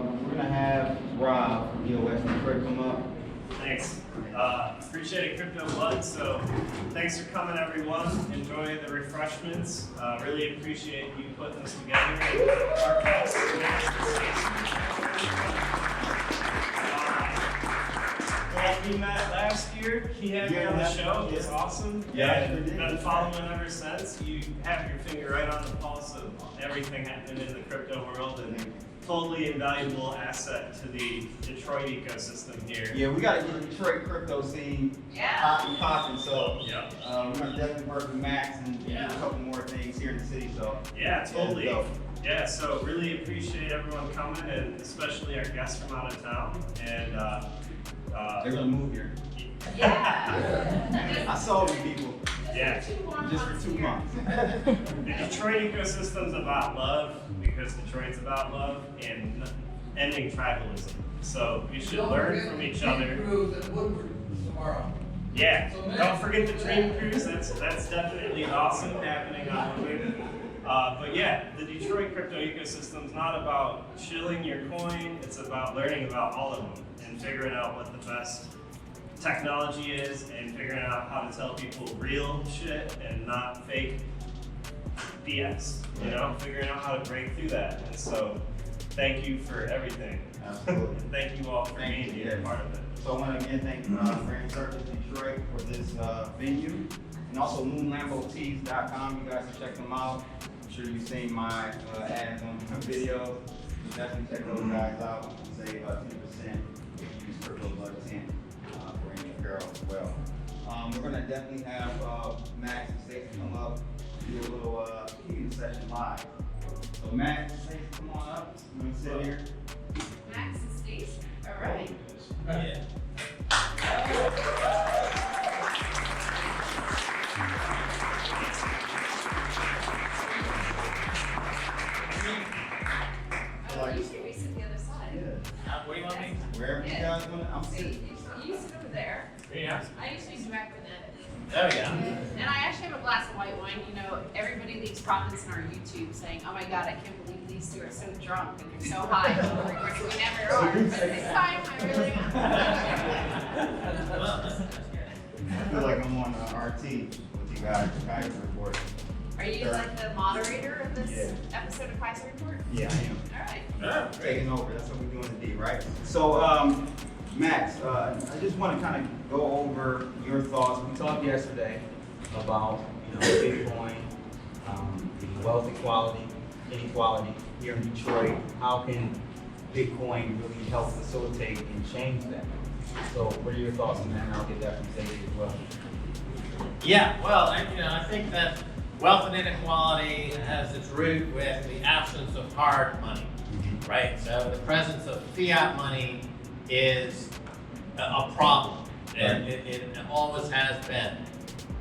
we're gonna have Rob from EOS Detroit come up. Thanks. Appreciate it, Crypto Blood. So thanks for coming, everyone. Enjoy the refreshments. Really appreciate you putting this together. Our guest, well, we met last year. He had me on the show. It was awesome. Yeah, and been following ever since. You have your finger right on the pulse of everything happening in the crypto world, and totally invaluable asset to the Detroit ecosystem here. Yeah, we gotta get the Detroit crypto scene hot and popping. So Yeah. we're gonna definitely work with Max and do a couple more things here in the city. So Yeah, totally. Yeah, Yeah, so really appreciate everyone coming, and especially our guests from out of town. And they're gonna move here. Yeah. I saw these people yeah, just for 2 months. the Detroit ecosystem's about love, because Detroit's about love, and ending tribalism. So we should learn from each other. Tomorrow. Yeah, don't forget the Dream Cruise. That's definitely awesome, happening on Woodward. But yeah, the Detroit crypto ecosystem's not about shilling your coin. It's about learning about all of them and figuring out what the best technology is, and figuring out how to tell people real shit and not fake BS. You know, figuring out how to break through that. And so, thank you for everything. Absolutely. And thank you all for being here, part of it. So I want to again thank Grand Circus Detroit for this venue, and also moonlambotees.com. You guys can check them out. I'm sure you've seen my ads on my videos. You definitely check those guys out. You can save 10% if you use Crypto Blood 10 for any apparel as well. We're going to definitely have Max and Stacy come up, do a little Kickin session live. So Max and Stacy, come on up. You want to sit here? Max and Stacy. All right. Yeah. You should be sitting the other side. What do you want me? Wherever you guys want to, I'm sitting. You sit over there. Yeah. I usually direct with it. Oh yeah. And I actually have a glass of white wine. You know, everybody leaves comments on our YouTube saying, "Oh my God, I can't believe these two are so drunk and they're so high." Which we never are. But this time, I really am. I feel like I'm on RT with you guys, the Keiser Report. Are you like the moderator of this episode of Keiser Report? Yeah, I am. All right. Taking over. That's what we're doing today, right? So, Max, I just want to kind of go over your thoughts. We talked yesterday about Bitcoin, the wealth inequality here in Detroit. How can Bitcoin really help facilitate and change that? So, what are your thoughts on that? And I'll get that from Stacy as well. Yeah, well, I think that wealth and inequality has its root with the absence of hard money, right? So the presence of fiat money is a problem, and it always has been.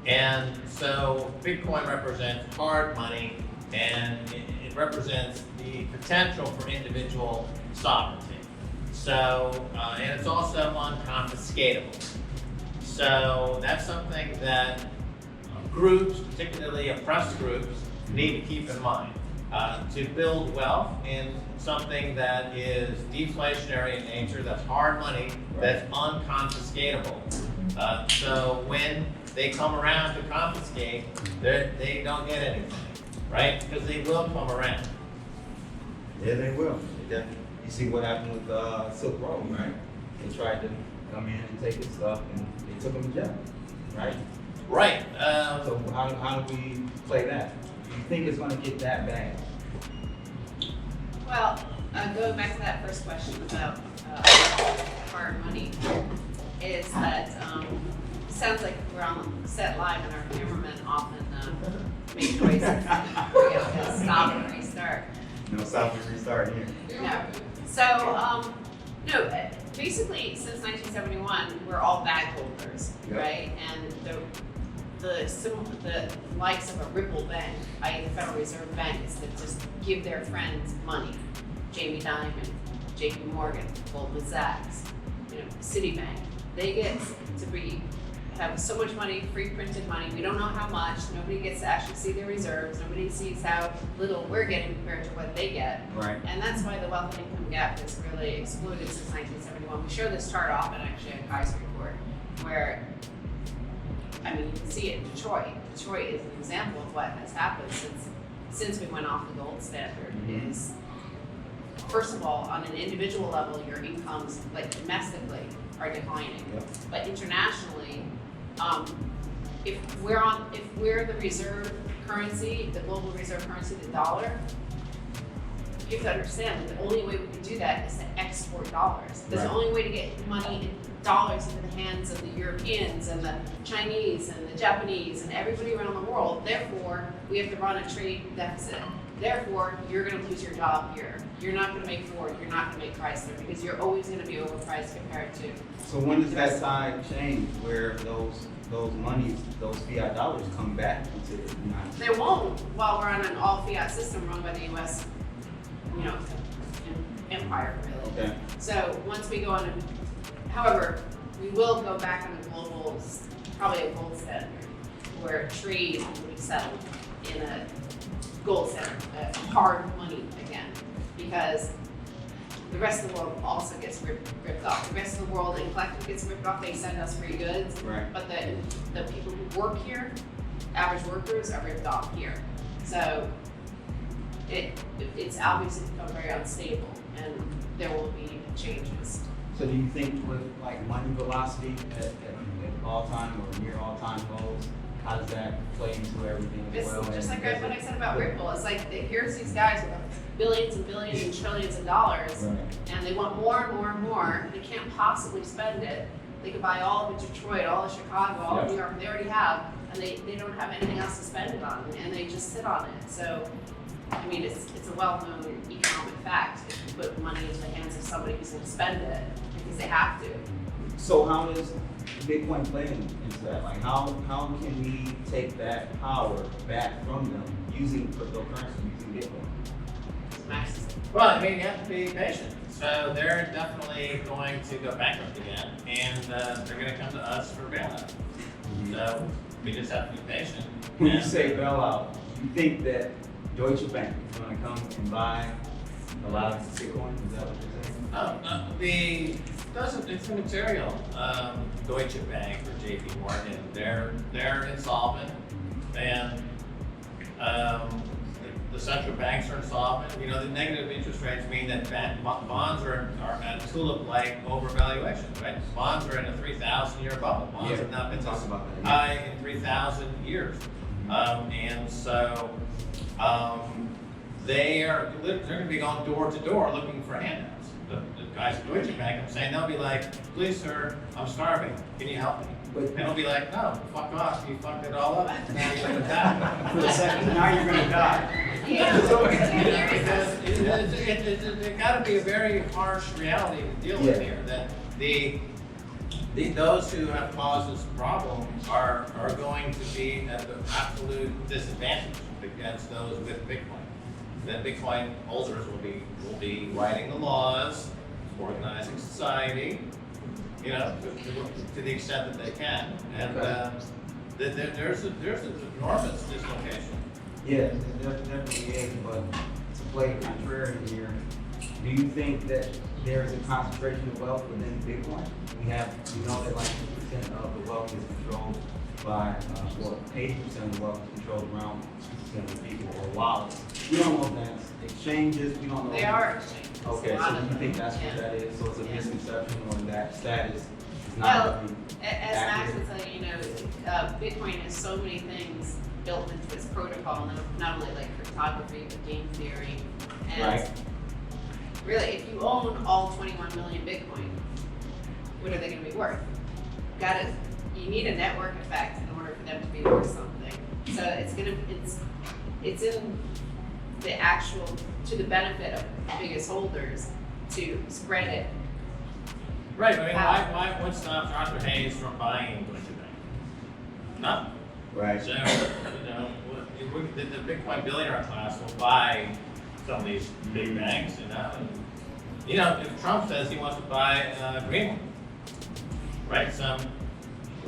And so Bitcoin represents hard money, and it represents the potential for individual sovereignty. So, and it's also unconfiscatable. So that's something that groups, particularly oppressed groups, need to keep in mind. To build wealth in something that is deflationary in nature, that's hard money, that's unconfiscatable. So when they come around to confiscate, they don't get anything, right? Because they will come around. Yeah, they will. You see what happened with Silk Road, right? They tried to come in and take his stuff, and they took him to jail, right? Right. So how do we play that? Do you think it's going to get that bad? Well, going back to that first question about hard money, is that sounds like we're on set live and our cameramen often make noises. We have to stop and restart. No, stop and restart here. No. So, no, basically since 1971, we're all bag holders, right? And the likes of a Ripple Bank, i.e. the Federal Reserve banks that just give their friends money, Jamie Dimon, JP Morgan, Goldman Sachs, Citibank, they get to have so much money, free printed money, we don't know how much, nobody gets to actually see their reserves, nobody sees how little we're getting compared to what they get. Right. And that's why the wealth and income income gap has really exploded since 1971. We show this chart often actually at Keiser Report, where, I mean, you can see it in Detroit. Detroit is an example of what has happened since we went off the gold standard. Is, first of all, on an individual level, your incomes, like domestically, are declining. But internationally, if we're the reserve currency, the global reserve currency, the dollar, you have to understand that the only way we can do that is to export dollars. There's the only way to get money in dollars into the hands of the Europeans and the Chinese and the Japanese and everybody around the world. Therefore, we have to run a trade deficit. Therefore, you're going to lose your job here. You're not going to make Ford. You're not going to make Chrysler because you're always going to be overpriced compared to. So when does that side change where those monies, those fiat dollars come back into the United States? They won't while we're on an all fiat system run by the U.S. Empire, really. Okay. So once we go on, however, we will go back on a global, probably a gold standard, where trade will be settled in a gold standard, hard money again, because the rest of the world also gets ripped off. The rest of the world, in collective, gets ripped off. They send us free goods, but the people who work here, average workers, are ripped off here. So it's obviously become very unstable, and there will be changes. So do you think with like money velocity at all-time or near all-time lows, how does that play into everything as well? It's just like what I said about Ripple. It's like here's these guys with billions and billions and trillions of dollars, and they want more and more and more. They can't possibly spend it. They could buy all of Detroit, all of Chicago, all of New York. They already have, and they don't have anything else to spend it on, and they just sit on it. So, I mean, it's a well-known economic fact. If you put money into the hands of somebody who's going to spend it because they have to. So how does Bitcoin play into that? Like how can we take that power back from them using cryptocurrency, using Bitcoin? Well, I mean, you have to be patient. So they're definitely going to go bankrupt again, and they're going to come to us for bailout. So we just have to be patient. When you say bailout, you think that Deutsche Bank is going to come and buy a lot of Bitcoin? Is that what you're saying? It's immaterial. Deutsche Bank or JP Morgan, they're insolvent, and the central banks are insolvent. You know, the negative interest rates mean that bonds are at tulip-like overvaluation, right? Bonds are in a 3,000-year bubble. Bonds have not been this high in 3,000 years, and so they're going to be going door to door looking for handouts. The guys at Deutsche Bank, I'm saying, they'll be like, please sir, I'm starving, can you help me? And they'll be like, no, fuck off, you fucked it all up, now you're gonna die. For a second, now you're gonna die. It's gotta be a very harsh reality to deal with here, that those who have caused this problem are going to be at the absolute disadvantage against those with Bitcoin. Then Bitcoin holders will be writing the laws, organizing society, you know, to the extent that they can, and there's an enormous dislocation. Yeah, there definitely is, but to play contrary here, do you think that there is a concentration of wealth within Bitcoin? We know that like 2% of the wealth is controlled by, 80% of the wealth is controlled around 2% of the people or wallets. We don't know if that's exchanges, we don't know. They are exchanges. Okay, so do you think that's what that is? So it's a misconception or that status is not really as Max accurate? would say, you know, Bitcoin has so many things built into its protocol, not only like cryptography, but game theory. And really, if you own all 21 million Bitcoin, what are they going to be worth? You need a network effect in order for them to be worth something. So it's in the actual, to the benefit of the biggest holders to spread it. Right, I mean, what stops Arthur Hayes from buying Deutsche Bank? Nothing. Right. So, you know, the Bitcoin billionaire class will buy some of these big banks, you know, and, you know, if Trump says he wants to buy Greenland, right? So,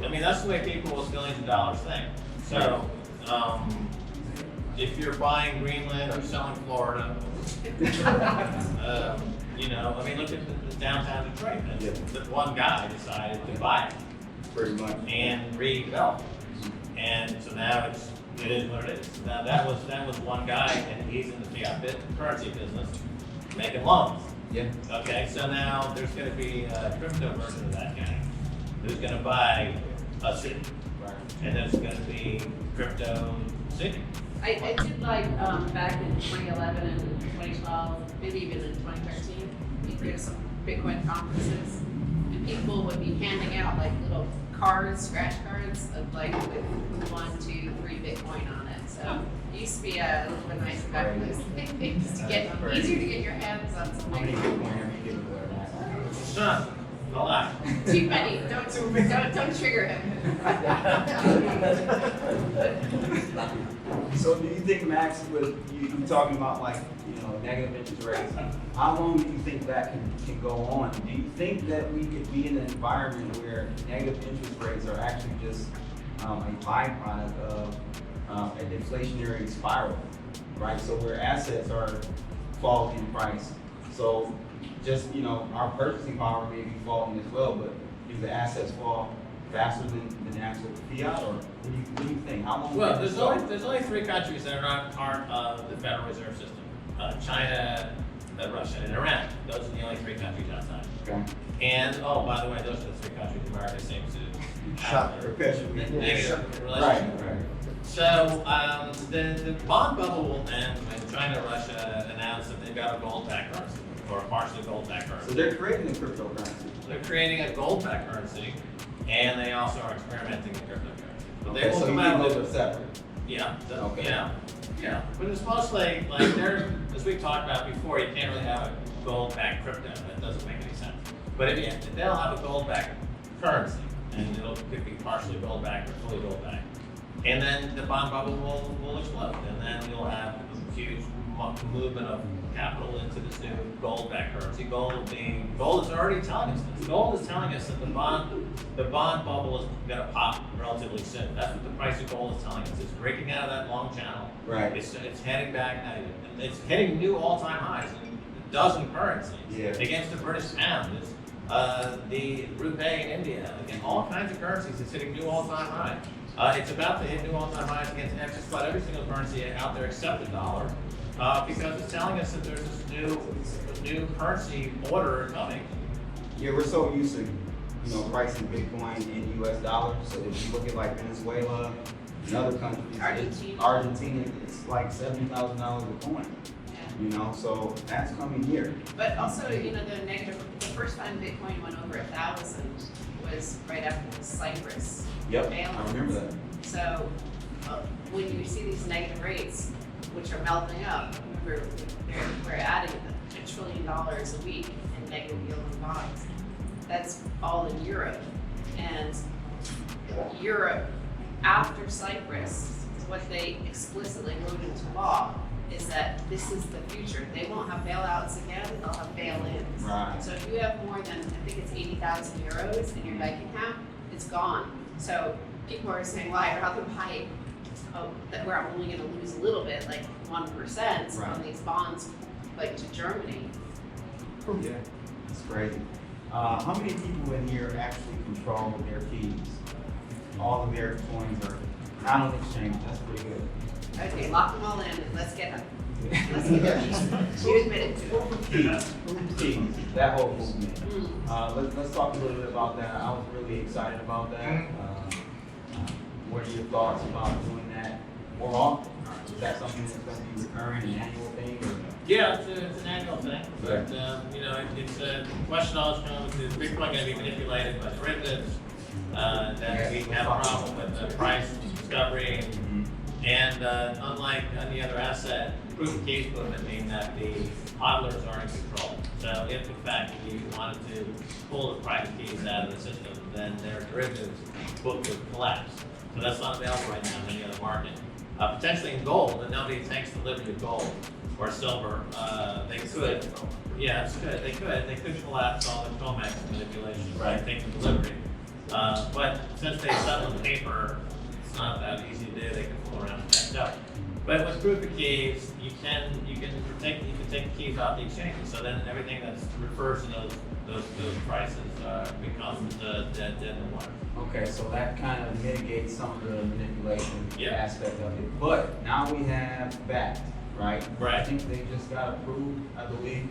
I mean, that's the way people with billions of dollars think. So, if you're buying Greenland or selling Florida, you know, I mean, look at the downtown Detroit. Yeah. The one guy decided to buy it Pretty much. and redevelop it. And so now it is what it is. Now that was one guy, and he's in the fiat currency business, making loans. Yeah. Okay, so now there's going to be a crypto version of that guy who's going to buy a city, Right. and there's going to be crypto city. I did like back in 2011 and 2012, maybe even in 2013, we did some Bitcoin conferences, and people would be handing out like little cards, scratch cards of like with 1, 2, 3 Bitcoin on it. So it used to be a little bit nicer back in those days to get easier to get your hands on How many something. Bitcoin have you given away, Max? None, a lot. Too many. Don't trigger him. So do you think, Max, with you talking about like, you know, negative interest rates, how long do you think that can go on? Do you think that we could be in an environment where negative interest rates are actually just a byproduct of an inflationary spiral, right? So where assets are falling in price. So just, you know, our purchasing power may be falling as well, but do the assets fall faster than the actual fiat, or what do you think? How long? Well, can this there's only 3 countries that are not part of the Federal Reserve System: China, Russia, and Iran. Those are the only 3 countries outside. Okay. And oh, by the way, those are the 3 countries America seems to Shut have perpetually. a negative Right, relationship. right. So the bond bubble will end when China and Russia announce that they've got a gold-backed currency, or a partially gold-backed So currency. they're creating a cryptocurrency. They're creating a gold-backed currency, and they also are experimenting with cryptocurrency. But they Okay, will so you come think out those with are separate? yeah, Okay. yeah. But it's mostly like as we talked about before, you can't really have a gold-backed crypto. That doesn't make any sense. But if they'll have a gold-backed currency, and could be partially gold-backed or fully gold-backed. And then the bond bubble will explode, and then you'll have a huge movement of capital into this new gold-backed currency. Gold is already telling us this. Gold is telling us that the bond bubble is going to pop relatively soon. That's what the price of gold is telling us. It's breaking out of that long channel. Right. It's heading back. It's hitting new all-time highs in a dozen currencies against the British pound. It's, the rupee in India, again, all kinds of currencies. It's hitting new all-time highs. It's about to hit new all-time highs against just about every single currency out there except the dollar, because it's telling us that there's this new currency order coming. Yeah, we're so used to, you know, pricing Bitcoin in US dollars. So if you look at like Venezuela and other countries, Argentina, it's like $70,000 a coin. You know, so that's coming here. But also, you know, the first time Bitcoin went over 1,000 was right after the Cyprus Yep, bailout. I remember that. So when you see these negative rates, which are melting up, remember we're adding $1 trillion a week in negative yielding bonds. That's all in Europe, and Europe after Cyprus, what they explicitly wrote into law is that this is the future. They won't have bailouts again, they'll have bail-ins. Right. So if you have more than, I think it's 80,000 euros in your bank account, it's gone. So people are saying, well, I'd rather buy, where I'm only gonna lose a little bit, like 1% on these bonds, like to Germany. Yeah, that's crazy. How many people in here actually control their keys? All of their coins are not on exchange. That's pretty good. Okay, lock them all in, and let's get them. Let's get them. You admitted to it. Keys, that whole movement. Let's talk a little bit about that. I was really excited about that. What are your thoughts about doing that more often? Is that something that's going to be recurring, an annual thing? Or? Yeah, it's an annual thing, but you know, it's a question always comes: is Bitcoin going to be manipulated by derivatives? That we have a problem with the price discovery, and unlike any other asset, proof of keys movement mean that the hodlers are in control. So if in fact you wanted to pull the private keys out of the system, then their derivatives book would collapse. So that's not available right now in any other market. Potentially in gold, and nobody takes delivery of gold or silver. They could. Yeah, it's good. They could collapse all the COMEX manipulation, right? Take the delivery. But since they settle in paper, it's not that easy to do. They can fool around and catch up. But with proof of keys, you can take the keys off the exchanges. So then everything that refers to those prices becomes dead in the water. Okay, so that kind of mitigates some of the manipulation Yeah. aspect of it. But now we have backed, right? Right. I think they just got approved, I believe.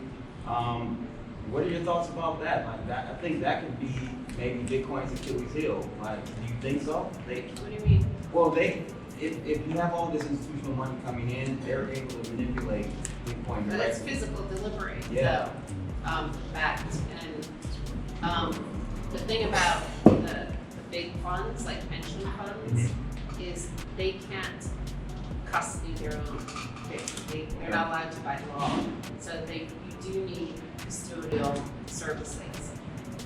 What are your thoughts about that? Like that, I think that could be maybe Bitcoin's Achilles heel. Like, do you think so? What do you mean? Well, if you have all this institutional money coming in, they're able to manipulate Bitcoin But it's directly. physical delivery, Yeah. though, backed. And the thing about the big funds, like pension funds, is they can't custody their own. They're not allowed to by law. So you do need custodial services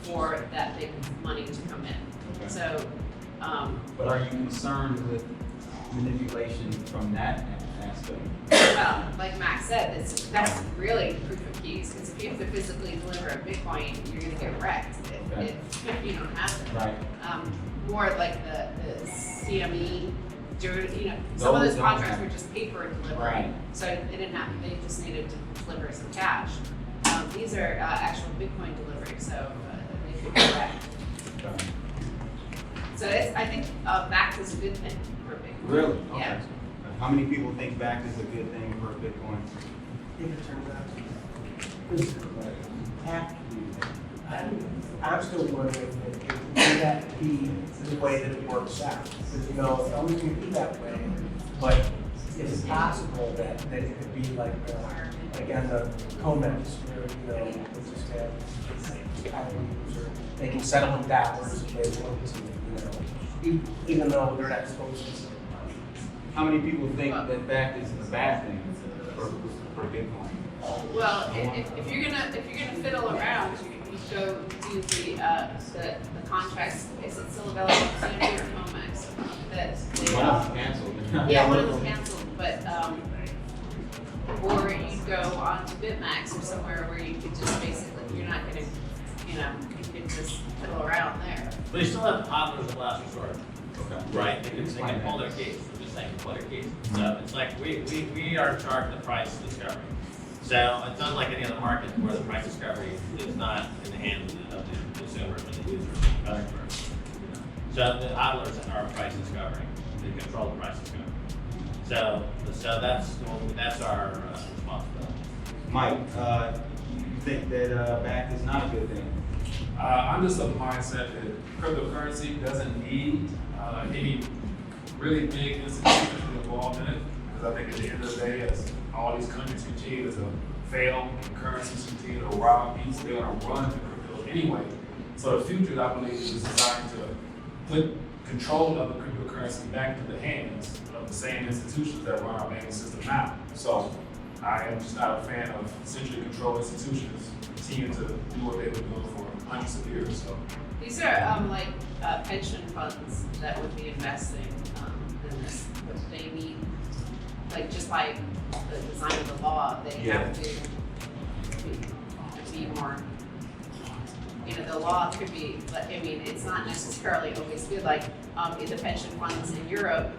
for that big money to come in. Okay. So, But are you concerned with manipulation from that aspect? well, like Max said, that's really proof of keys, because if you have to physically deliver a Bitcoin, you're gonna get wrecked if you don't have it. Right. More like the CME, some of Those those don't contracts have- were just paper delivery. Right. So they didn't have, they just needed to deliver some cash. These are actual Bitcoin delivery, so they could be wrecked. Okay. So I think backed is a good thing for Bitcoin. Really? Okay. Yeah. How many people think backed is a good thing for Bitcoin? If it turns out to be. Have to be. I'm still wondering if that be the way that it works out. Because, it's always going to be that way. But is it possible that it could be like on the COMEX, where, they just have IOUs, or they can settle in dollars if they want to, even though they're not supposed to. How many people think that backed is a bad thing for Bitcoin? Well, if you're gonna fiddle around, you go do the contracts. Is it still available on CME or COMEX? That they, One of them canceled. yeah, one of them canceled, but or you go on to BitMax or somewhere where you could just basically, you're not gonna, you could just fiddle around there. But you still have hodlers of last resort. Okay. Right, they can pull their keys, we're just saying pull their keys. So it's like we are in charge of the price discovery. So it's unlike any other market where the price discovery is not in the hands of the consumer, but the user, the customer. So the hodlers are price discovery, they control the price discovery. So that's our responsibility. Mike, you think that backed is not a good thing? I'm just of the mindset that cryptocurrency doesn't need any really big institutions involved in it, because I think at the end of the day, as all these countries continue to fail and currencies continue to rob people, they're going to run to crypto anyway. So the future, I believe, is designed to put control of the cryptocurrency back into the hands of the same institutions that run our banking system now. So I am just not a fan of centrally controlled institutions continue to do what they've been doing for hundreds of years. So These are pension funds that would be investing in this, but they need, like, just by the design of the law, they have to be more, the law could be, it's not necessarily always good, like, the pension funds in Europe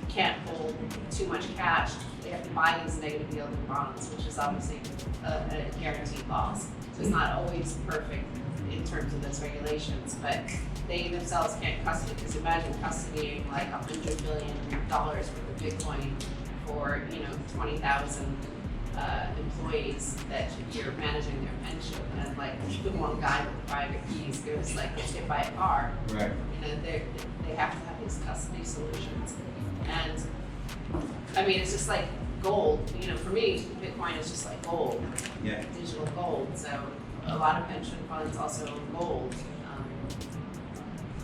can't hold too much cash. They have to buy these negative yielding bonds, which is obviously a guaranteed loss. So it's not always perfect in terms of those regulations, but they themselves can't custody, because imagine custodying like $100 billion worth of Bitcoin for 20,000 employees that you're managing their pension, and like the one guy with the private keys goes like gets hit by a car. Right. They have to have these custody solutions, and it's just like gold. For me, Bitcoin is just like gold. Yeah. Digital gold. So a lot of pension funds also own gold.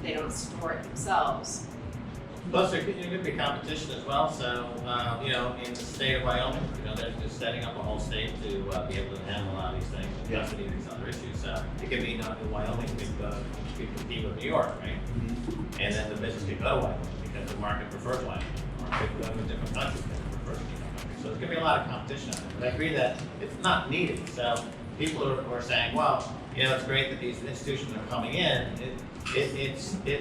They don't store it themselves. Plus, there could be competition as well. So, in the state of Wyoming, they're just setting up a whole state to be able to handle a lot of these things, and custody of these other issues. So it could be Wyoming could compete with New York, right? Mm-hmm. And then the business could go to Wyoming because the market prefers Wyoming, or it could go to different countries that prefer different countries. So there's going to be a lot of competition on it. But I agree that it's not needed. So people are saying, well, it's great that these institutions are coming in.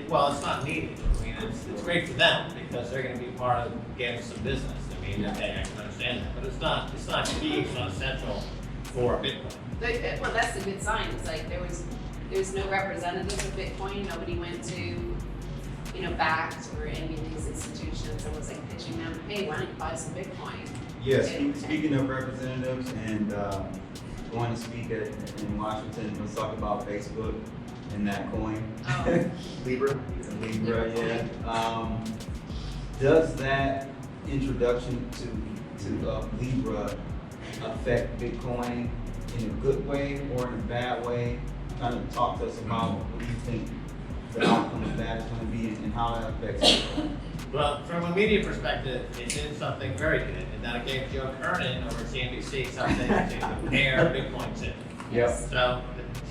Well, it's not needed. It's great for them because they're going to be part of getting some business. mean, okay, I can understand that, but it's not key, it's not essential for Bitcoin. Well, that's a good sign. It's like there's no representatives of Bitcoin. Nobody went to, you know, BACS or any of these institutions and was like pitching them, hey, why don't you buy some Bitcoin? Yes, speaking of representatives and going to speak in Washington, let's talk about Facebook and that coin. Oh. Libra, yeah. Does that introduction to Libra affect Bitcoin in a good way or in a bad way? Kind of talk to us about what do you think the outcome of that is going to be and how that affects Bitcoin. Well, from a media perspective, it did something very good, and that it gave Joe Kernan over at CNBC something to compare Bitcoin to. Yep. So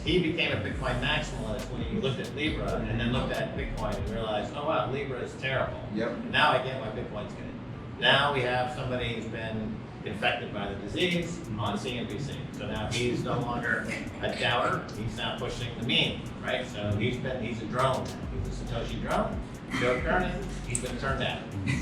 he became a Bitcoin maximalist when he looked at Libra and then looked at Bitcoin and realized, oh wow, Libra is terrible. Yep. Now I get why Bitcoin's good. Now we have somebody who's been infected by the disease on CNBC. So now he's no longer a doubter, he's now pushing the meme, right? So he's a drone. He's a Satoshi drone. Joe Kernan, he's been turned out.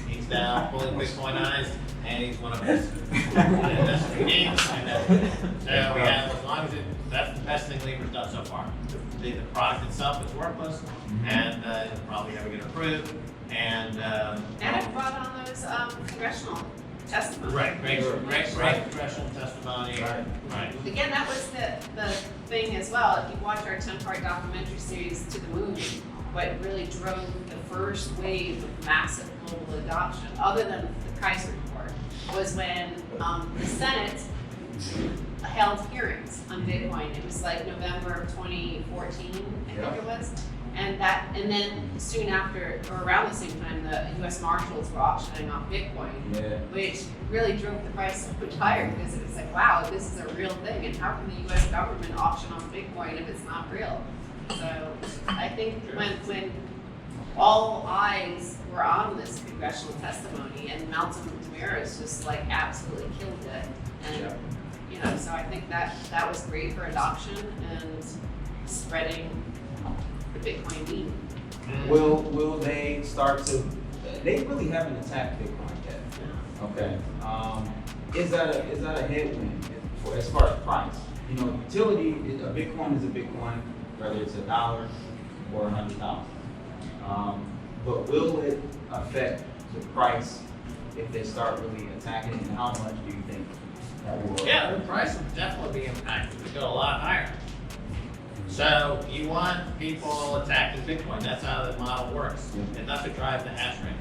He's now fully Bitcoinized, and he's one of us. And that's what we need. So we have, as long as that's the best thing Libra's done so far. The product itself is worthless, and it'll probably never get approved. And And it brought on those congressional testimonies. right, great congressional testimony. Right. Again, that was the thing as well. If you watch our 10-part documentary series To the Moon, what really drove the first wave of massive global adoption, other than the Keiser Report, was when the Senate held hearings on Bitcoin. It was like November of 2014, I think it was. And then soon after, or around the same time, the U.S. Marshals were auctioning off Bitcoin, which really drove the price so much higher because it was like, wow, this is a real thing, and how can the U.S. government auction off Bitcoin if it's not real? So I think when all eyes were on this congressional testimony, and Malcolm Tamaris just like absolutely killed it, and you know, so I think that was great for adoption and spreading the Bitcoin meme. Will they start to? They really haven't attacked Bitcoin yet. Okay. Is that a headwind for as far as price? You know, utility. A Bitcoin is a Bitcoin, whether it's $1 or $100,000. But will it affect the price if they start really attacking it? And how much do you think that will? Yeah, the price will definitely be impacted. It go a lot higher. So you want people attacking Bitcoin. That's how the model works. And that's what drives the hash rate.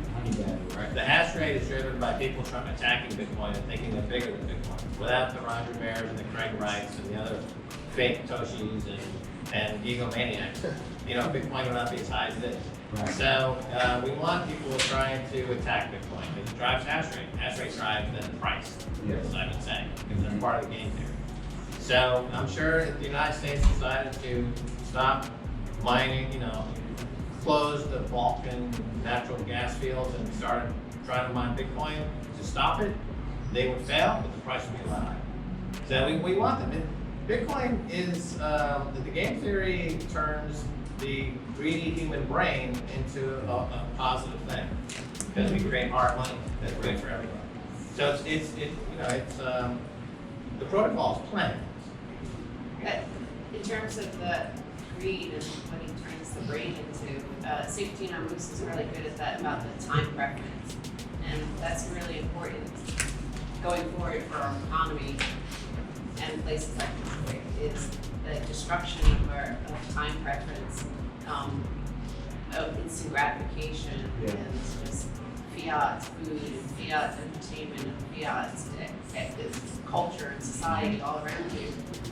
Right? The hash rate is driven by people attacking Bitcoin and thinking they're bigger than Bitcoin. Without the Roger Bears and the Craig Wrights and the other fake Toshis and egomaniacs, you know, Bitcoin would not be as high as this. Right. So we want people trying to attack Bitcoin. It drives hash rate. Hash rate drives the price, as I've been saying, because they're part of the game theory. So I'm sure if the United States decided to stop mining, you know, close the Balkan natural gas fields and started trying to mine Bitcoin to stop it, they would fail, but the price would be a lot higher. So we want them. Bitcoin is, the game theory turns the greedy human brain into a positive thing because we create hard money that's great for everyone. So it's the protocol is planned. But in terms of the greed and what he turns the brain into, Safety Moose is really good at that about the time preference, and that's really important going forward for our economy and places like Detroit is the destruction of time preference, of instant gratification, and just fiat food and fiat entertainment and fiat culture and society all around you.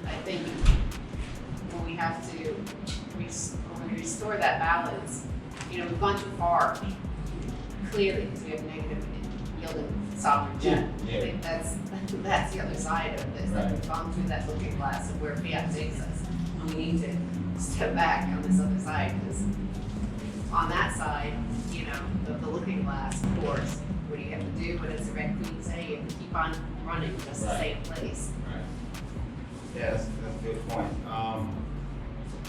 I think when we have to when we restore that balance, you know, we've gone too far, clearly, because we have negative yielding sovereign debt. I think that's the other side of this. That we've gone through that looking glass of where fiat takes us. And we need to step back on this other side, because on that side, you know, the looking glass, of course, what do you have to do? What does the Red Queen say? You have to keep on running just the same place. Right. Yeah, that's a good point.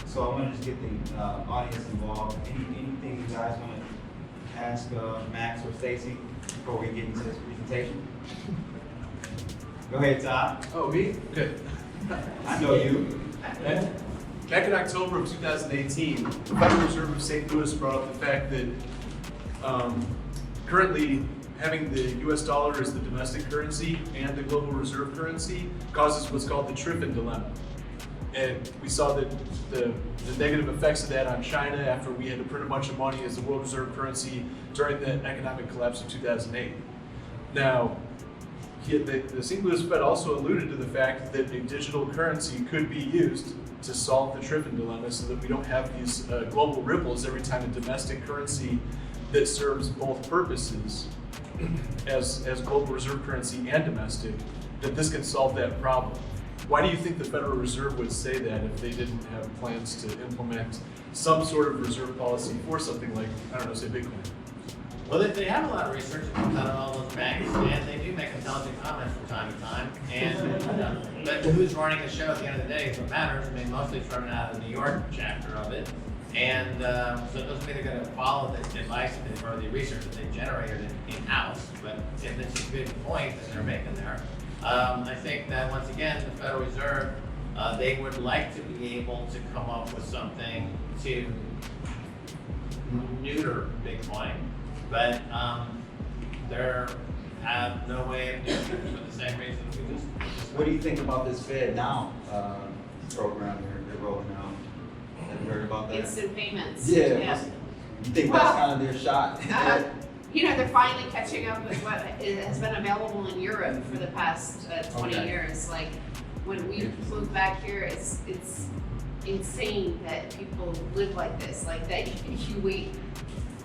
So I want to just get the audience involved. Anything you guys want to ask Max or Stacy? before we get into this presentation? Go ahead, Todd. Oh, me? Okay. I know you. Back in October of 2018, the Federal Reserve of St. Louis brought up the fact that currently having the US dollar as the domestic currency and the global reserve currency causes what's called the Triffin dilemma. And we saw that the negative effects of that on China after we had to print a bunch of money as the world reserve currency during the economic collapse of 2008. Now, the St. Louis Fed also alluded to the fact that a digital currency could be used to solve the Triffin dilemma so that we don't have these global ripples every time a domestic currency that serves both purposes as global reserve currency and domestic, that this can solve that problem. Why do you think the Federal Reserve would say that if they didn't have plans to implement some sort of reserve policy for something like, I don't know, say Bitcoin? Well, they have a lot of research that comes out of all those banks, and they do make intelligent comments from time to time. And but who's running the show at the end of the day is what matters. I mean, mostly it's running out of the New York chapter of it. And so it doesn't mean they're going to follow the advice or the research that they generated in-house. But if it's a good point that they're making there, I think that once again, the Federal Reserve, they would like to be able to come up with something to neuter Bitcoin, but they have no way of doing it for the same reason we just. What do you think about this Fed Now program they're rolling out? Have you heard about that? Instant payments. Yeah. You think that's kind of their shot? You know, they're finally catching up with what has been available in Europe for the past 20 Okay. years. Like, when we moved back here, it's insane that people live like this. Like, that you wait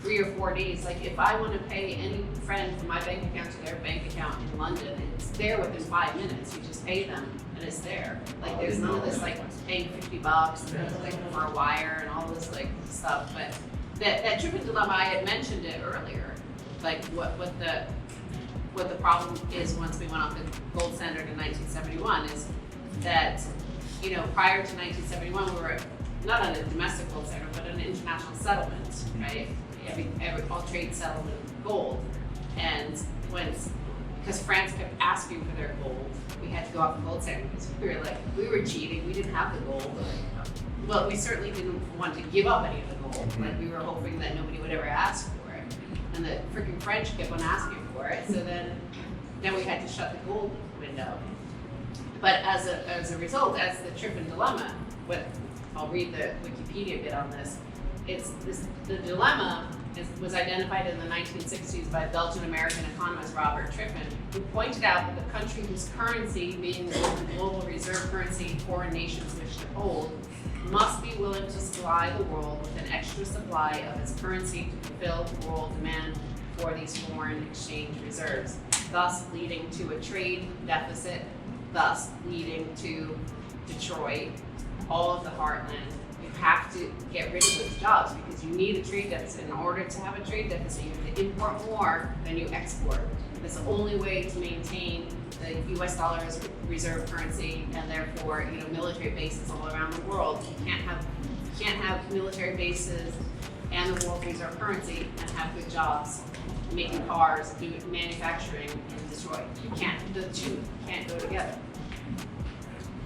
3 or 4 days. Like, if I want to pay any friend from my bank account to their bank account in London, it's there within 5 minutes. You just pay them and it's there. Like, there's none of this like paying $50 and, like, for a wire and all this like stuff. But that Triffin dilemma, I had mentioned it earlier. Like what the problem is once we went off the gold standard in 1971 is that, you know, prior to 1971 we were not on a domestic gold standard but an international settlement, right? All trade settled in gold, and because France kept asking for their gold, we had to go off the gold standard because we were cheating. We didn't have the gold. Well, we certainly didn't want to give up any of the gold. Like, we were hoping that nobody would ever ask for it. And the freaking French kept on asking for it, so then we had to shut the gold window. But as a result, as the Triffin dilemma, I'll read the Wikipedia bit on this. The dilemma was identified in the 1960s by Belgian-American economist Robert Triffin, who pointed out that the country whose currency, being the global reserve currency foreign nations wish to hold, must be willing to supply the world with an extra supply of its currency to fulfill the world demand for these foreign exchange reserves, thus leading to a trade deficit, thus leading to Detroit, all of the heartland. You have to get rid of those jobs because you need a trade deficit. In order to have a trade deficit, you have to import more than you export. That's the only way to maintain the US dollar as reserve currency and therefore, you know, military bases all around the world. You can't have military bases and the world reserve currency and have good jobs making cars, do manufacturing in Detroit. The two can't go together.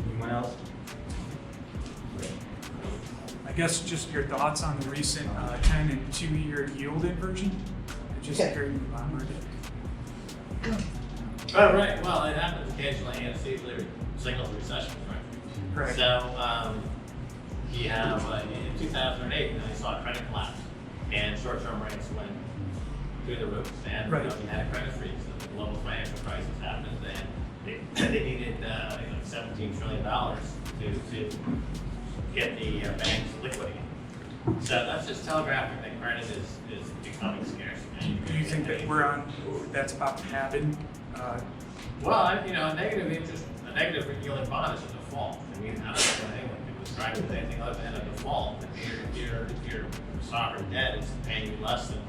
Anyone else? I guess just your thoughts on the recent 10 and 2-year yield inversion that just occurred in the bond market. Oh, right. Well, it happens occasionally, and it usually signals recession, right? Correct. So you have in 2008, you saw a credit collapse, and short-term rates went through the roof, and right. You had a credit freeze. So the global financial crisis happened, and they needed $17 trillion to get the banks liquidated. So that's just telegraphing that credit is becoming scarce. Do you think that that's about to happen? Well, a negative yielding bond is a default. I mean, I don't know what anyone can describe it as anything other than a default. If your sovereign debt is paying you less than,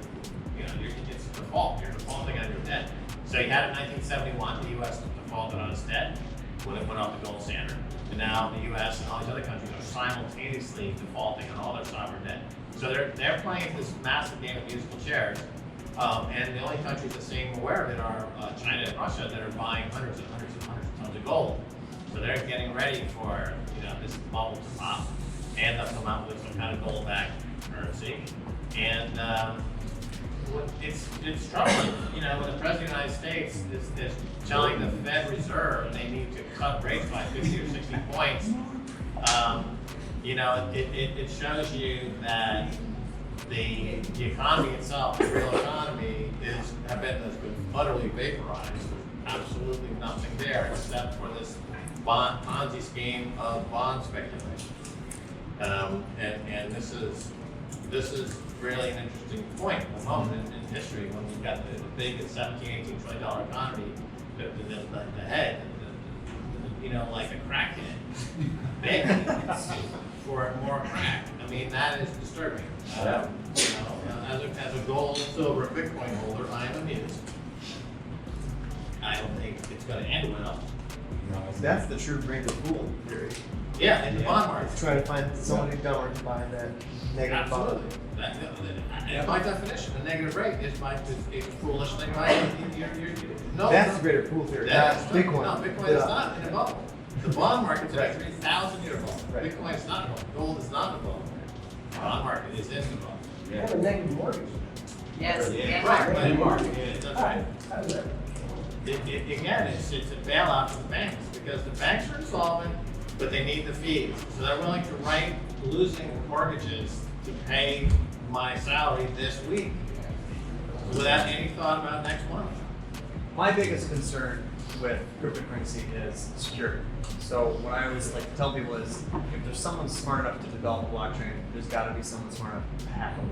it's a default. You're defaulting on your debt. So you had in 1971, the U.S. defaulted on its debt when it went off the gold standard. And now the U.S. and all these other countries are simultaneously defaulting on all their sovereign debt. So they're playing this massive game of musical chairs, And the only countries that seem aware of it are China and Russia that are buying hundreds and hundreds and hundreds of tons of gold. So they're getting ready for this bubble to pop, and they'll come out with some kind of gold-backed currency. And it's troubling. When the President of the United States is telling the Fed Reserve they need to cut rates by 50 or 60 points, it shows you that the economy itself, the real economy, has been utterly vaporized. There's absolutely nothing there except for this Ponzi scheme of bond speculation. And this is really an interesting point at the moment in history when we've got the big $17, $18 trillion economy, the head, like a Kraken, begging for more crack. I mean, that is disturbing. As a gold, silver, Bitcoin holder, I am amused. I don't think it's going to end well. That's the true great fool theory. Yeah, in the bond market. It's trying to find somebody dumber to buy that negative bond. Absolutely. By definition, the negative rate is a foolish thing, right? That's the greater fool theory. That's Bitcoin. No, Bitcoin is not in a bubble. The bond market is a 3,000-year bubble. Right. Bitcoin is not a bubble. Gold is not a bubble. The bond market is in the bubble. You have a negative mortgage. Yes, yeah. Right, Negative market. Yeah, that's right. How does that? Again, it's a bailout for the banks because the banks are insolvent, but they need the fees. So they're willing to write losing mortgages to pay my salary this week without any thought about next month. My biggest concern with cryptocurrency is security. So what I always like to tell people is if there's someone smart enough to develop a blockchain, there's got to be someone smart enough to hack it.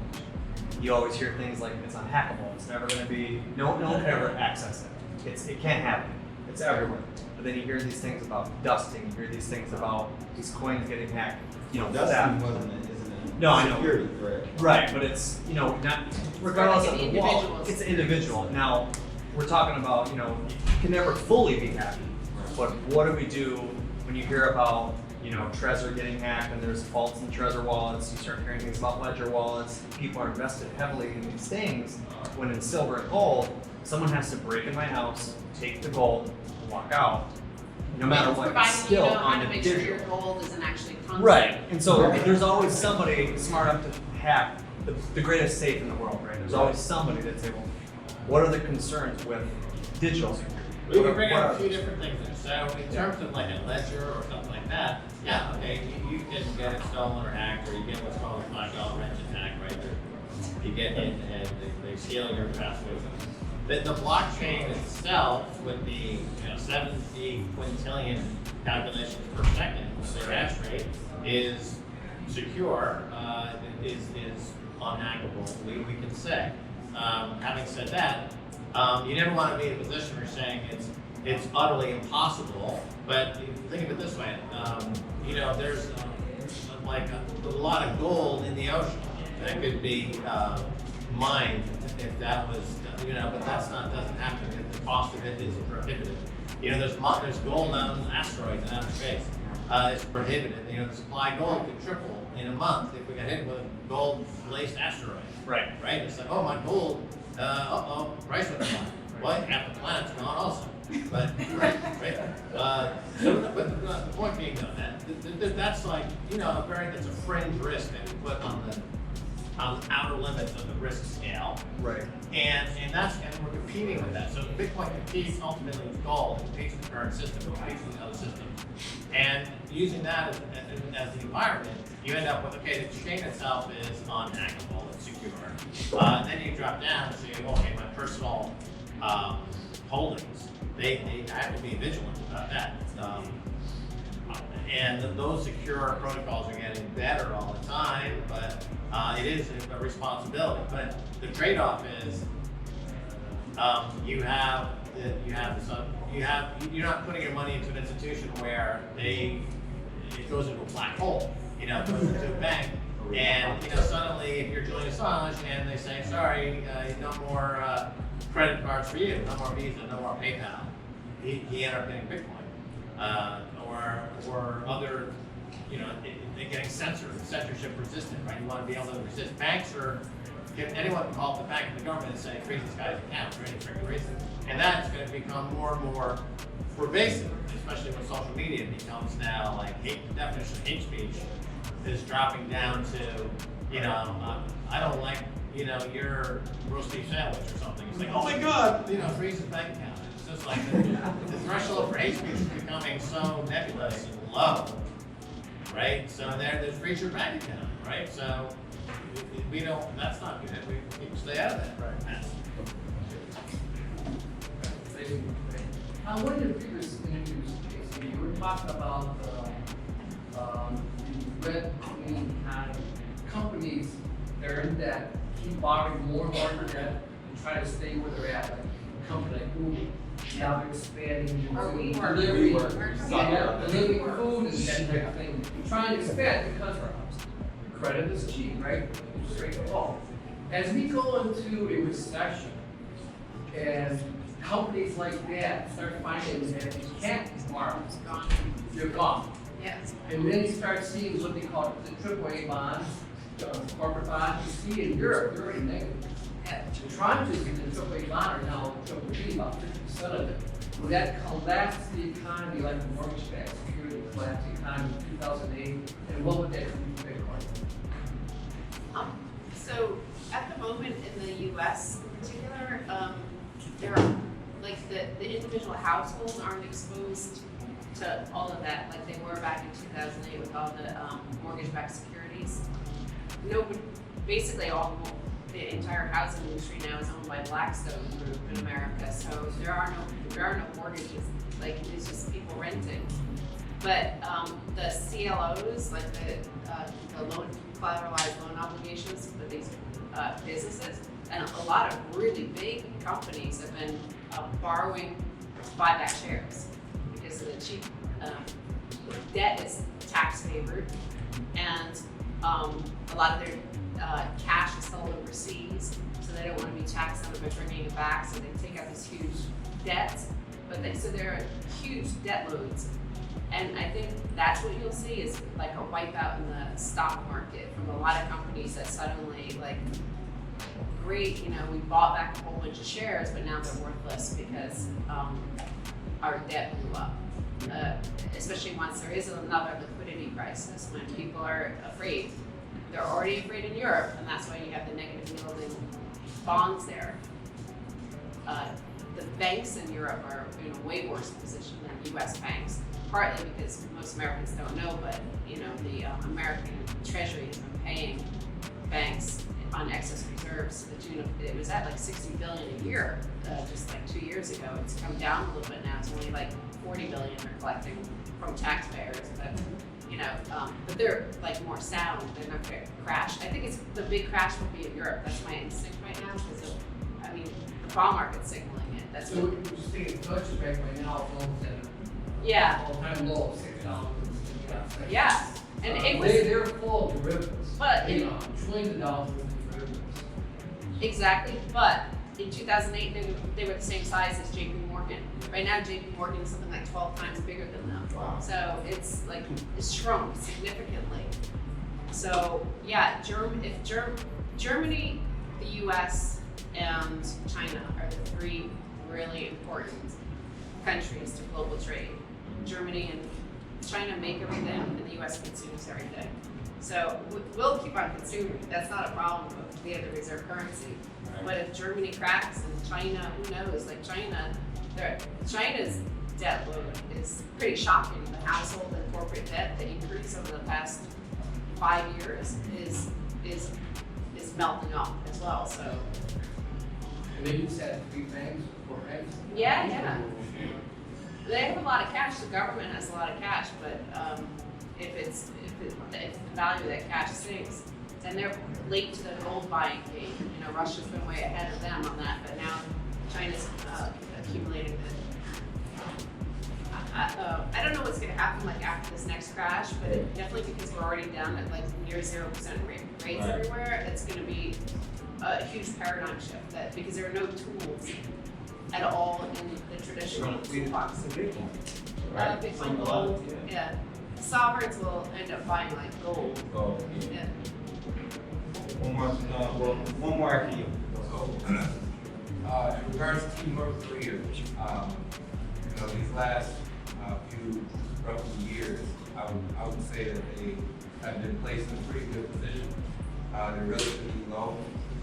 You always hear things like it's unhackable, it's never going to be, no one can ever access it. It can't happen. It's everywhere. But then you hear these things about dusting, you hear these things about these coins getting hacked. Dusting isn't it? No, I know. Security threat. Right, but it's, not, regardless Like of an the wall, individual. it's an individual. Now, we're talking about, you can never fully be happy. But what do we do when you hear about, Trezor getting hacked and there's faults in Trezor wallets, you start hearing things about Ledger wallets, people are invested heavily in these things, when in silver and gold, someone has to break in my house, take the gold, and walk out. No matter what, it's Providing still you know how on to the make sure digital. your gold isn't actually constant. Right, and so there's always somebody smart enough to hack the greatest safe in the world, right? There's always somebody that's able. What are the concerns with digital security? We can bring up a few different things there. So in terms of like a ledger or something like that, yeah, okay, you can get it stolen or hacked, or you get what's called a $5 wrench attack, right? You get hit and they steal your password. But the blockchain itself, with the 70 quintillion calculations per second, the hash rate is secure, is unhackable, we can say. Having said that, you never want to be in a position where you're saying it's utterly impossible, but think of it this way, there's like a lot of gold in the ocean that could be mined if that was, but doesn't happen. The cost of it is prohibitive. There's gold on asteroids in outer space. It's prohibitive. The supply of gold could triple in a month if we got hit with a gold-laced asteroid. Right. Right? It's like, oh, my gold, price went down. Well, half the planet's gone also. But, right? But the point being, though, that's like, that's a fringe risk that we put on the outer limits of the risk scale. Right. And we're competing with that. So Bitcoin competes ultimately with gold, it competes with the current system, it competes with other systems. And using that as the environment, you end up with, okay, the chain itself is unhackable, it's secure. Then you drop down and say, okay, my personal holdings, I have to be vigilant about that. And those secure protocols are getting better all the time, but it is a responsibility. But the trade-off is you're not putting your money into an institution where it goes into a black hole, it goes into a bank, and suddenly if you're Julian Assange and they say, sorry, no more credit cards for you, no more Visa, no more PayPal, he ended up getting Bitcoin. Or other, they're getting censorship resistant, right? You want to be able to resist. Banks are anyone can call up the bank and the government and say, freeze this guy's account for any freaking reason. And that's going to become more and more pervasive, especially when social media becomes now like the definition of hate speech is dropping down to, I don't like, your roast beef sandwich or something. It's like, oh my God, freeze his bank account. It's just like the threshold for hate speech is becoming so nebulous and low, right? So there's freeze your bank account, right? So we don't, that's not good. We need to stay out of that. Right. One of the previous interviews, Stacy, you were talking about the red green kind of companies that are in debt, keep borrowing more and more debt and try to stay where they're at, like a company like Google. Now they're expanding into delivery, delivering food and that type of thing. Trying to expand because credit is cheap, right? Straight low. As we go into a recession and companies like that start finding that you can't borrow, you're gone. Yes. And then you start seeing what they call the AAA bonds, corporate bonds. You see in Europe, they're already negative. Yeah. The tranches in the AAA bond are now AAA, about 50% of it. Will that collapse the economy like the mortgage-backed security collapsed the economy in 2008? And what would that do to Bitcoin? So at the moment in the U.S. in particular, there are like the individual households aren't exposed to all of that like they were back in 2008 with all the mortgage-backed securities. Basically the entire housing industry now is owned by Blackstone Group in America. So there are no mortgages. Like it's just people renting. But the CLOs, like the loan collateralized loan obligations for these businesses, and a lot of really big companies have been borrowing to buy back shares because of the cheap debt is tax favored, and a lot of their cash is held overseas, so they don't want to be taxed on it by bringing it back, so they take out these huge debts. So there are huge debt loads. And I think that's what you'll see is like a wipeout in the stock market from a lot of companies that suddenly like, great, we bought back a whole bunch of shares, but now they're worthless because our debt blew up. Especially once there is another liquidity crisis, when people are afraid. They're already afraid in Europe, and that's why you have the negative yielding bonds there. The banks in Europe are in a way worse position than U.S. banks. Partly because most Americans don't know, but the American Treasury has been paying banks on excess reserves to the tune of, it was at like $60 billion a year just like 2 years ago. It's come down a little bit now. It's only like $40 billion they're collecting from taxpayers, but but they're like more sound. They're not going to crash. I think the big crash will be in Europe. That's my instinct right now because the bond market's signaling it. That's So what. we're just thinking Deutsche Bank right now is almost at Yeah. all-time low of $6. Yeah. And it was They're full of derivatives. But trillions of dollars worth of derivatives. exactly. But in 2008, they were the same size as JP Morgan. Right now, JP Morgan is something like 12 times bigger than them. Wow. So it's like it's shrunk significantly. So yeah, Germany, the U.S., and China are the three really important countries to global trade. Germany and China make everything, and the U.S. consumes everything. So we'll keep on consuming. That's not a problem if we have the reserve currency. Right. But if Germany cracks and China, who knows? Like China's debt load is pretty shocking. The household and corporate debt, the increase over the past 5 years is melting off as well. So And they just had 3 banks, 4 banks. yeah. They have a lot of cash. The government has a lot of cash, but if the value of that cash sinks, then they're late to the gold buying game. Russia's been way ahead of them on that, but now China's accumulating it. I don't know what's going to happen like after this next crash, but definitely because we're already down at like near 0% rates Right. everywhere, it's going to be a huge paradigm shift. Because there are no tools at all in the traditional toolbox. Right? Bitcoin, Some gold, gold, yeah. Sovereigns will end up buying like gold. Oh, Yeah. One more one more after you. So, in regards to North Korea, these last few roughly years, I would say that they have been placed in a pretty good position. They're relatively low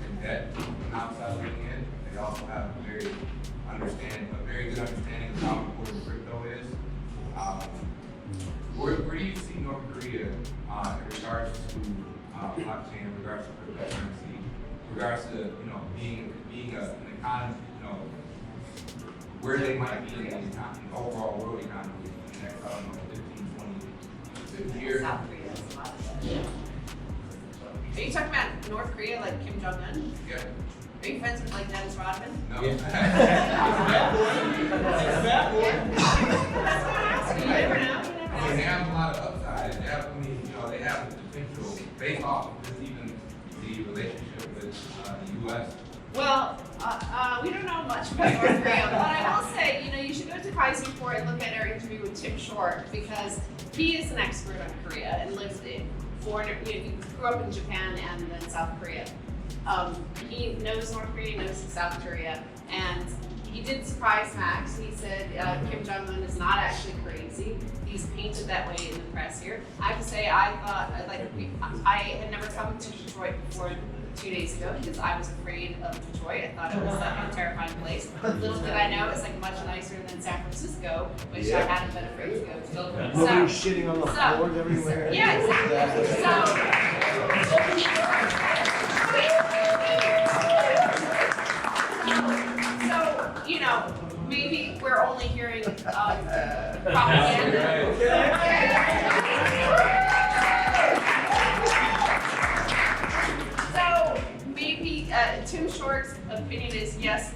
in debt from outside looking in. They also have a very good understanding of how important crypto is. Where do you see North Korea in regards to blockchain, in regards to cryptocurrency, in regards to being an economy, where they might be in the economy, the overall world economy in the next 15, 20, 50 years? South Korea has a lot of that. Are you talking about North Korea, like Kim Jong-un? Yeah. Are you friends with like Dennis Rodman? No. That's what I'm asking. You never know. They have a lot of upside. They have the potential based off of just even the relationship with the U.S. Well, we don't know much about North Korea, but I will say, you should go to Keiser Report and look at our interview with Tim Short, because he is an expert on Korea and lives in he grew up in Japan and then South Korea. He knows North Korea, knows South Korea, and he did surprise Max. He said Kim Jong-un is not actually crazy. He's painted that way in the press here. I have to say, I thought, I had never come to Detroit before 2 days ago because I was afraid of Detroit. I thought it was like a terrifying place. Little did I know it's like much nicer than San Francisco, which I hadn't been afraid to go to. Nobody's shitting on the floors everywhere. Yeah, exactly. So, maybe we're only hearing propaganda. So maybe Tim Short's opinion is yes,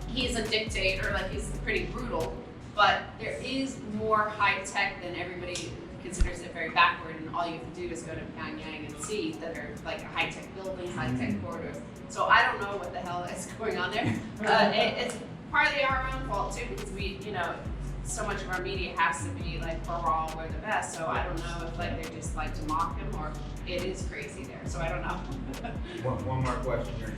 he's a dictator, like he's pretty brutal, but there is more high tech than everybody considers it very backward, and all you have to do is go to Pyongyang and see that are like high tech buildings, high tech corridors. So I don't know what the hell is going on there. It's partly our own fault too, because we, so much of our media has to be like, hurrah, we're the best. So I don't know if like they're just like to mock him or it is crazy there. So I don't know. One more question here.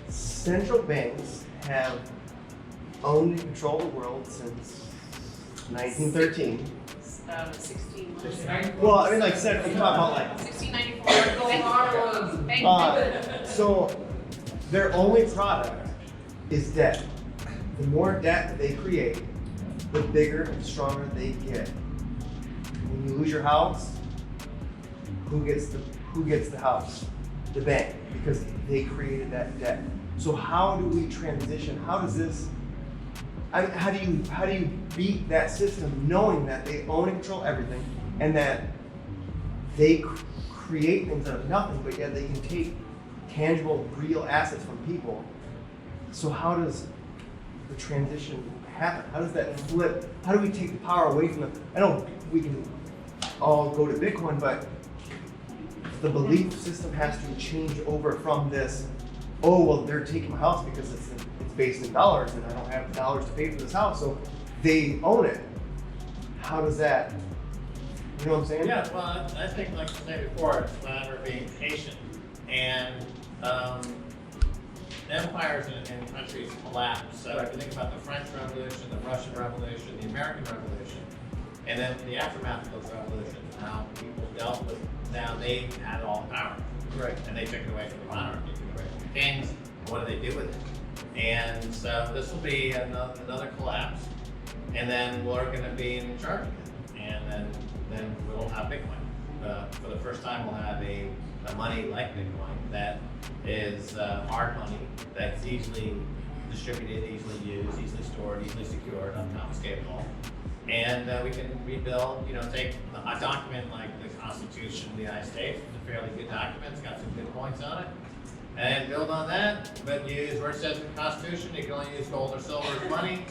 Central banks have owned and controlled the world since 1913. 16. Well, I mean, like, I'm talking about like 1694. So their only product is debt. The more debt that they create, the bigger and stronger they get. When you lose your house, who gets the house? The bank, because they created that debt. So how do we transition? How does this? How do you beat that system, knowing that they own and control everything, and that they create things out of nothing, but yet they can take tangible, real assets from people? So how does the transition happen? How does that flip? How do we take the power away from them? I know we can all go to Bitcoin, but the belief system has to change over from this, oh, well, they're taking my house because it's based in dollars and I don't have the dollars to pay for this house, so they own it. How does that, you know what I'm saying? Yeah, well, I think, like I said before, it's a matter of being patient. And empires and countries collapse. So if you think about the French Revolution, the Russian Revolution, the American Revolution, and then the aftermath of those revolutions, how people dealt with, now they had all the power. Right. And they took it away from the monarchy, took it away from the kings, and what do they do with it? And so this will be another collapse, and then we're going to be in charge again, and then we'll have Bitcoin. For the first time, we'll have a money like Bitcoin that is hard money, that's easily distributed, easily used, easily stored, easily secured, unconfiscatable. And we can rebuild, take a document like the Constitution of the United States, it's a fairly good document, it's got some good points on it, and build on that, but use where it says in the Constitution, you can only use gold or silver as money,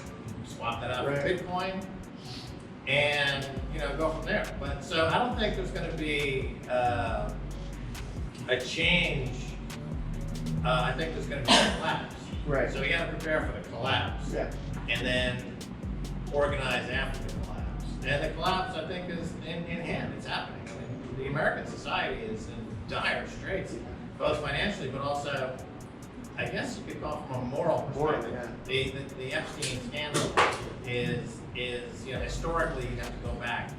swap that out for Bitcoin, and go from there. But so I don't think there's going to be a change. I think there's going to be a collapse. Right. So we got to prepare for the collapse. Yeah. And then organize after the collapse. And the collapse, I think, is in hand. It's happening. I mean, the American society is in dire straits, both financially, but also, I guess you could call it from a moral perspective. The Epstein scandal is historically you have to go back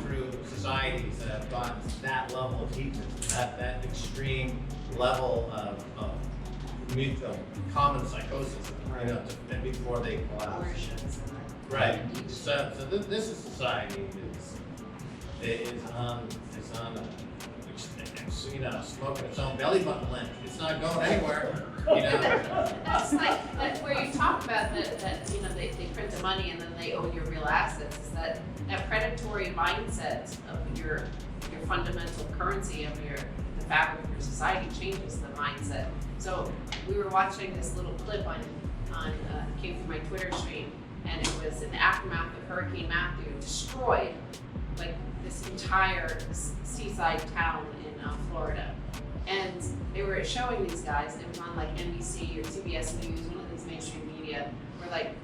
through societies that have gotten to that level of heatness, that extreme level of common psychosis, before they collapse. Right. So this is society smoking its own belly button lint. It's not going anywhere. That's like where you talk about that they print the money and then they own your real assets. Is that predatory mindset of your fundamental currency of the fabric of your society changes the mindset. So we were watching this little clip on came through my Twitter stream, and it was in the aftermath of Hurricane Matthew, destroyed like this entire seaside town in Florida. And they were showing these guys, it was on like NBC or CBS News, one of these mainstream media, were like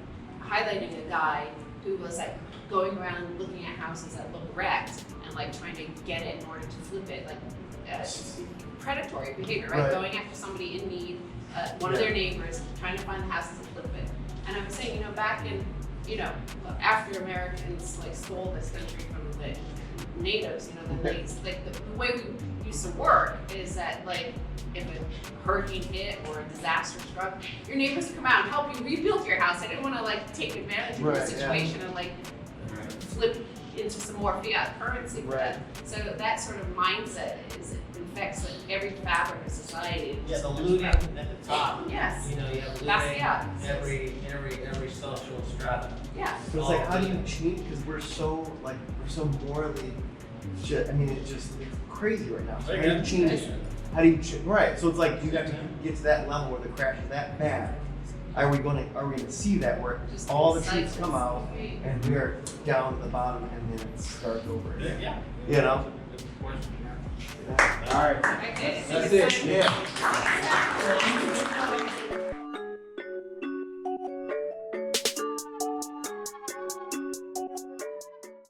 highlighting a guy who was like going around looking at houses that look wrecked and like trying to get it in order to flip it, like predatory behavior, right? Going after somebody in need, one of their neighbors, trying to find the houses and flip it. And I was saying, back in, after Americans like stole this country from the natives, the way we used to work is that like if a hurricane hit or a disaster struck, your neighbors would come out and help you rebuild your house. I didn't want to like take advantage of the situation and like flip into some more fiat currency. So that sort of mindset infects like every fabric of society. The looting at the top. Yes. You have looting every social strata. Yeah. So it's like, how do you change? Because we're so morally, it's crazy right now. So how do you change it? Right. So it's like you have to get to that level where the crash is that bad. Are we gonna see that where all the truths come out and we are down to the bottom and then it starts over again? Yeah. All right. That's it. Yeah.